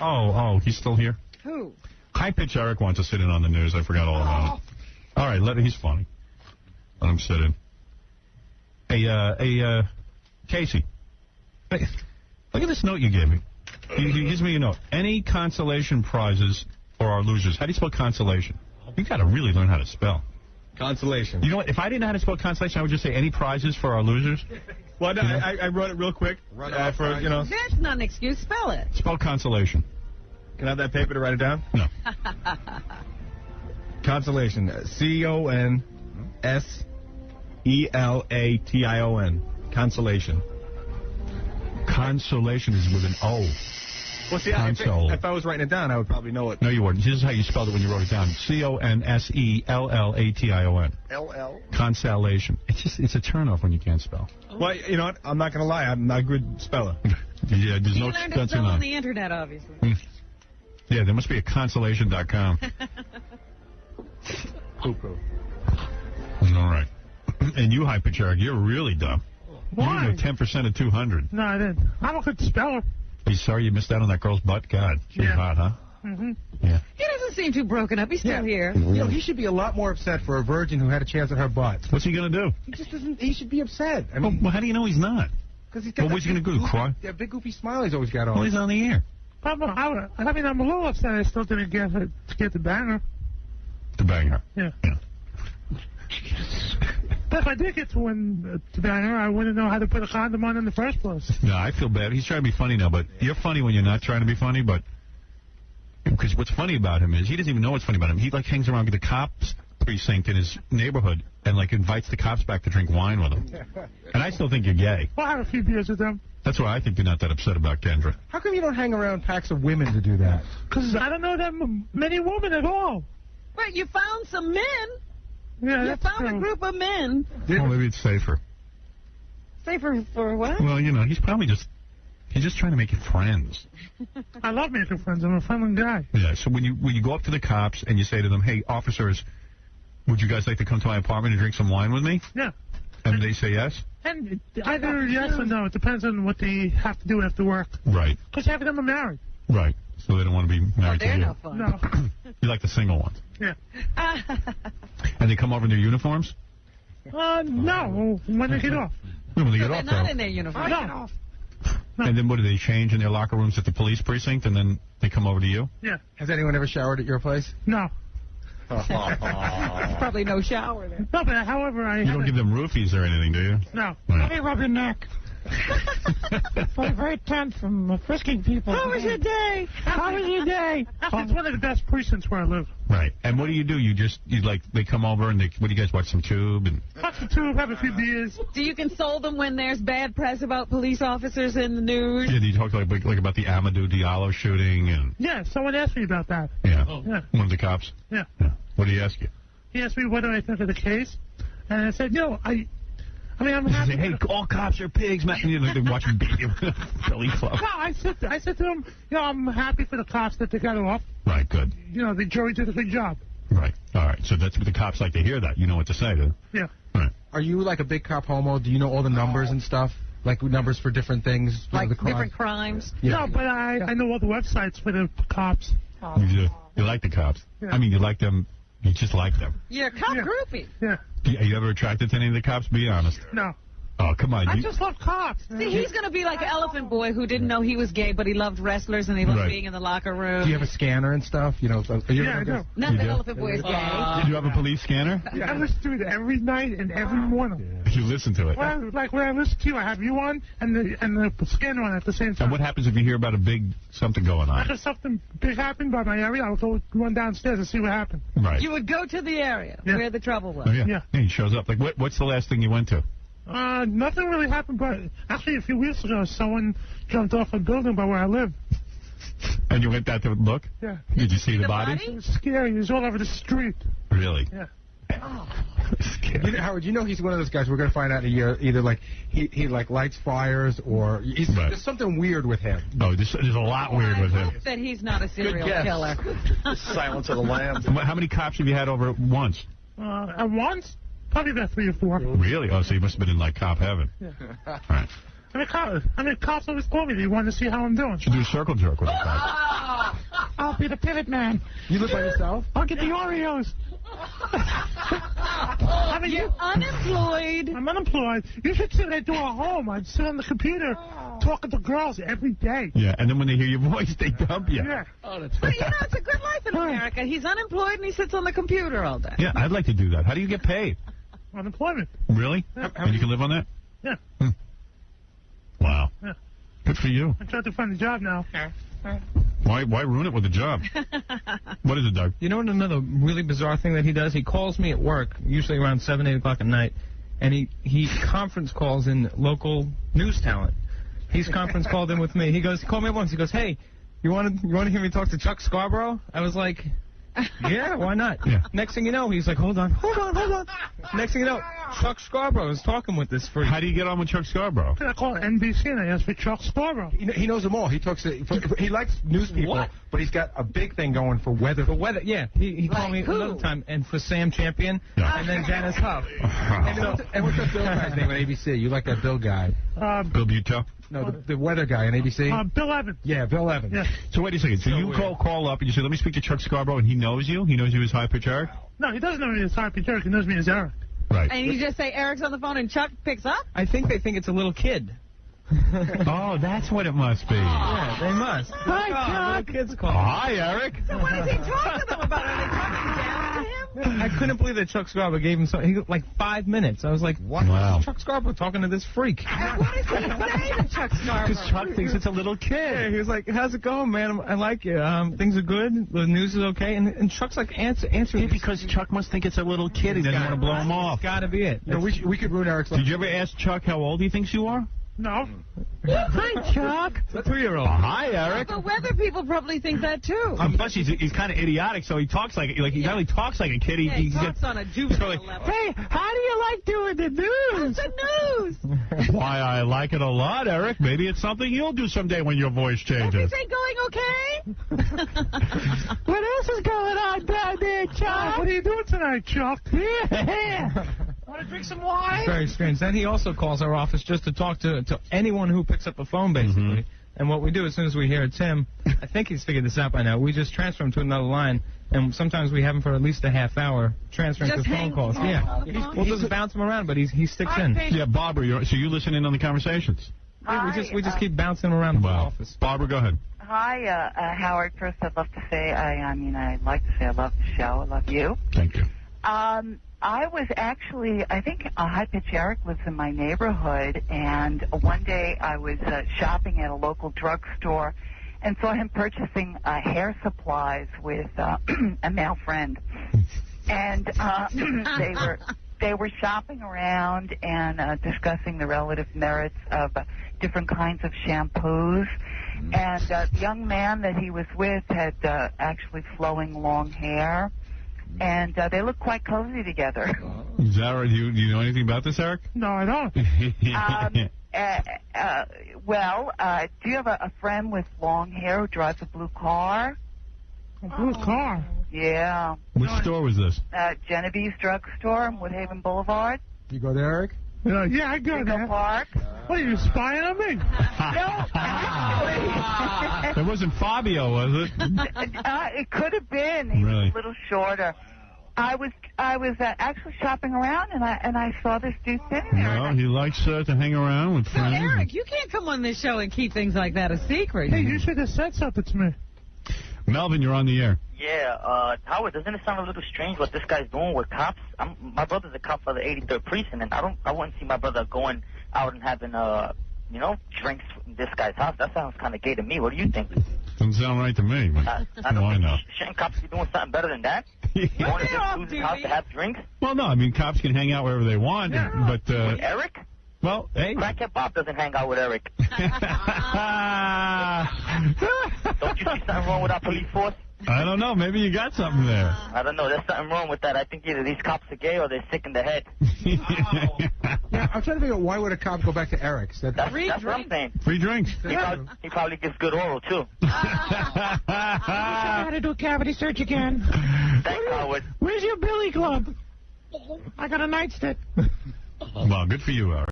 Oh, he's still here? Who? High Pitch Eric wants to sit in on the news. I forgot all about it. All right, he's funny. Let him sit in. Hey, Casey. Hey, look at this note you gave me. He gives me a note. Any consolation prizes for our losers? How do you spell consolation? You got to really learn how to spell. Consolation. You know what? If I didn't know how to spell consolation, I would just say any prizes for our losers. Well, no, I wrote it real quick. That's not an excuse. Spell it. Spell consolation. Can I have that paper to write it down? No. Consolation. C-O-N-S-E-L-A-T-I-O-N. Consolation. Consolation is with an O. Well, see, if I was writing it down, I would probably know it. No, you wouldn't. This is how you spelled it when you wrote it down. C-O-N-S-E-L-L-A-T-I-O-N. L-L? Consolation. It's a turnoff when you can't spell. Well, you know what? I'm not going to lie. I'm not a good speller. Yeah, there's no learned to spell on the internet, obviously. Yeah, there must be a consolation.com. Poo-poo. All right. And you, High Pitch Eric, you're really dumb. Why? You know 10% of 200. No, I didn't. I'm a good speller. Are you sorry you missed out on that girl's butt? God, she was hot, huh? Mm-hmm. Yeah. He doesn't seem too broken up. He's still here. You know, he should be a lot more upset for a virgin who had a chance at her butt. What's he going to do? He just doesn't. He should be upset. I mean, well, how do you know he's not? Because he's got what's he going to do? Cry? That big goofy smile he's always got on. Well, he's on the air. I'm a little upset I still didn't get the banger. The banger. Yeah. But if I did get to win the banger, I wouldn't know how to put a condom on in the first place. No, I feel bad. He's trying to be funny now, but you're funny when you're not trying to be funny, but... Because what's funny about him is he doesn't even know what's funny about him. He, like, hangs around with the cops precinct in his neighborhood and, like, invites the cops back to drink wine with him. And I still think you're gay. Well, I have a few beers with them. That's why I think they're not that upset about Kendra. How come you don't hang around packs of women to do that? Because I don't know that many women at all. But you found some men. Yeah, you found a group of men. Well, maybe it's safer. Safer for what? Well, you know, he's just trying to make friends. I love making friends. I'm a friendly guy. Yeah, so when you go up to the cops and you say to them, hey, officers, would you guys like to come to my apartment and drink some wine with me? Yeah. And they say yes? And either yes or no. It depends on what they have to do after work. Right. Because half of them are married. Right. So they don't want to be married to you. They're no fun. No. You like the single ones. Yeah. And they come over in their uniforms? No. When they get off. When they get They're off, not though. in their uniform. No. And then what, do they change in their locker rooms at the police precinct and then they come over to you? Yeah. Has anyone ever showered at your place? No. There's probably no shower there. No, but however, You don't give them roofies or anything, do you? No. Right. Hey, rub your neck. Very tense from frisking people. How was your day? How was your day? Actually, it's one of the best precincts where I live. Right. And what do? They come over and what do you guys watch, some Tube? And Watch the Tube, have a few beers. Do you console them when there's bad press about police officers in the news? Yeah, do you talk like about the Amadou Diallo shooting? And Yeah, someone asked me about that. Yeah. Yeah. One of the cops? Yeah. What did he ask you? He asked me what do I think of the case, and I said, I'm happy. Say, hey, all cops are pigs, man. You know, they watch him beat you with a billy club. No, I said to him, I'm happy for the cops that they got off. Right, good. The jury did a good job. Right. All right. So that's what the cops like to hear that. You know what to say, then. Yeah. Right. Are you like a big cop homo? Do you know all the numbers and stuff? Like numbers for different things? Like the crime? different crimes? Yeah. No, but I know all the websites for the cops. You like the cops? Yeah. I mean, you like them. You just like them. You're a cop groupie. Yeah. Are you ever attracted to any of the cops? Be honest. No. Oh, come on. I just love cops. See, he's going to be like Elephant Boy who didn't know he was gay, but he loved wrestlers and he loved being in the locker room. Do you have a scanner and stuff? Yeah, I do. Not that Elephant Boy is gay. Did you have a police scanner? Yeah, I listen to it every night and every morning. You listen to it. When I listen to you, I have you on and the scanner on at the same time. And what happens if you hear about a big something going on? If something big happened by my area, I'll go run downstairs and see what happened. Right. You would go to the area where the trouble was. Oh, yeah. He shows up. Like, what's the last thing you went to? Nothing really happened, but actually a few weeks ago, someone jumped off a building by where I live. And you went out to look? Yeah. Did you see the body? It was scary. He was all over the street. Really? Yeah. Howard, he's one of those guys we're going to find out in a year, either like he like lights fires or there's something weird with him. Oh, there's a lot weird with him. I hope that he's not a serial killer. Silence of the Lambs. How many cops have you had over at once? At once? Probably about 3 or 4. Really? Oh, so you must have been in, like, cop heaven. Yeah. Right. Cops always call me. They want to see how I'm doing. Should do a circle jerk with a cop. I'll be the pivot man. You live by yourself? I'll get the Oreos. I mean, You're unemployed. I'm unemployed. You should see what I do at home. I'd sit on the computer talking to girls every day. Yeah, and then when they hear your voice, they dump you. Yeah. Oh, that's But, it's a good life in America. He's unemployed and he sits on the computer all day. Yeah, I'd like to do that. How do you get paid? Unemployment. Really? Yeah. And you can live on that? Yeah. Wow. Yeah. Good for you. I'm trying to find a job now. Why ruin it with a job? What is it, Doug? You know what another really bizarre thing that he does? He calls me at work, usually around 7, 8 o'clock at night, and he conference calls in local news talent. He's conference called in with me. He called me once. He goes, hey, you want to hear me talk to Chuck Scarborough? I was like, yeah, why not? Yeah. Next thing you know, he's like, hold on. Next thing you know, Chuck Scarborough is talking with this freak. How do you get on with Chuck Scarborough? I call NBC and I ask for Chuck Scarborough. He knows them all. He talks. He likes news people, What? but he's got a big thing going for weather. For weather, yeah. He called me who? another time, and for Sam Champion, Yeah. and then Janice Huff. And what's that Bill guy's name on ABC? You like that Bill guy? Bill Buteau? No, the weather guy on ABC. Bill Evans. Yeah, Bill Evans. Yeah. So wait a second. So you call up and you say, let me speak to Chuck Scarborough, and he knows you? He knows you as High Pitch Eric? No, he doesn't know me as Harpy Jerk. He knows me as Eric. Right. And you just say Eric's on the phone and Chuck picks up? I think they think it's a little kid. Oh, that's what it must be. Yeah, they must. Hi, Chuck. Kids Oh, call. hi, Eric. So what does he talk to them about? Are they talking down to him? I couldn't believe that Chuck Scarborough gave him like 5 minutes. I was like, what? Wow. Chuck Scarborough talking to this freak. And what does he say to Chuck Scarborough? Because Chuck thinks it's a little Yeah, kid. he was like, how's it going, man? I like you. Things are good. The news is okay. And Chuck's like answering. Yeah, because Chuck must think it's a little kid. He doesn't want to blow him off. Gotta be it. No, we could ruin Eric's life. Did you ever ask Chuck how old he thinks you are? No. Hi, Chuck. It's a 2-year-old. Oh, hi, Eric. The weather people probably think that too. Plus, he's kind of idiotic, so he talks like he not only talks like a kid. He talks on a juvenile level. Hey, how do you like doing the news? What's the news? Why, I like it a lot, Eric. Maybe it's something you'll do someday when your voice changes. Everything going okay? What else is going on down there, Chuck? What are you doing tonight, Chuck? Yeah. Want to drink some wine? It's very strange. Then he also calls our office just to talk to anyone who picks up the phone, basically. Mm-hmm. And what we do as soon as we hear it's him, I think he's figured this out by now, we just transfer him to another line, and sometimes we have him for at least a half hour transferring Just to phone hang calls. on Yeah. the phone? We'll just bounce him around, but he sticks in. Yeah, Barbara, so you listen in on the conversations? Yeah, we just keep bouncing him around the Wow. office. Barbara, go ahead. Hi, Howard. First, I'd love to say, I'd like to say I love the show. I love you. Thank you. I was actually, I think High Pitch Eric lives in my neighborhood, and one day I was shopping at a local drugstore and saw him purchasing hair supplies with a male friend. And they were shopping around and discussing the relative merits of different kinds of shampoos. And the young man that he was with had actually flowing long hair. And they look quite cozy together. Is that right? Do you know anything about this, Eric? No, I don't. Do you have a friend with long hair who drives a blue car? A blue car. Yeah. Which store was this? Genevieve's Drugstore on Woodhaven Boulevard. You go there, Eric? Yeah, I go Eagle there. Park. What, are you spying on me? No, actually. It wasn't Fabio, was it? It could have been. He Really? was a little shorter. I was actually shopping around, and I saw this dude sitting there. Well, he likes to hang around with So, friends. Eric, you can't come on this show and keep things like that a secret. Hey, you should have said something to me. Melvin, you're on the air. Yeah, Howard, doesn't it sound a little strange what this guy's doing with cops? My brother's a cop for the 83rd precinct, and I wouldn't see my brother going out and having, drinks in this guy's house. That sounds kind of gay to me. What do you think? Doesn't sound right to me. But I don't why think not? Shouldn't cops be doing something better than that? Going to off this dude's house to have drinks? Well, no, I mean, cops can hang out wherever they want, but, With Eric? well, hey. Crackhead Bob doesn't hang out with Eric. Don't you see something wrong with our police force? I don't know. Maybe you got something there. I don't know. There's something wrong with that. I think either these cops are gay or they're sick in the head. Yeah, I'm trying to figure out why would a cop go back to Eric's? That's what I'm saying. Free drinks. He probably gives good oral, too. I gotta do a cavity search again. Thanks, Howard. Where's your billy club? I got a nightstick. Well, good for you, Eric.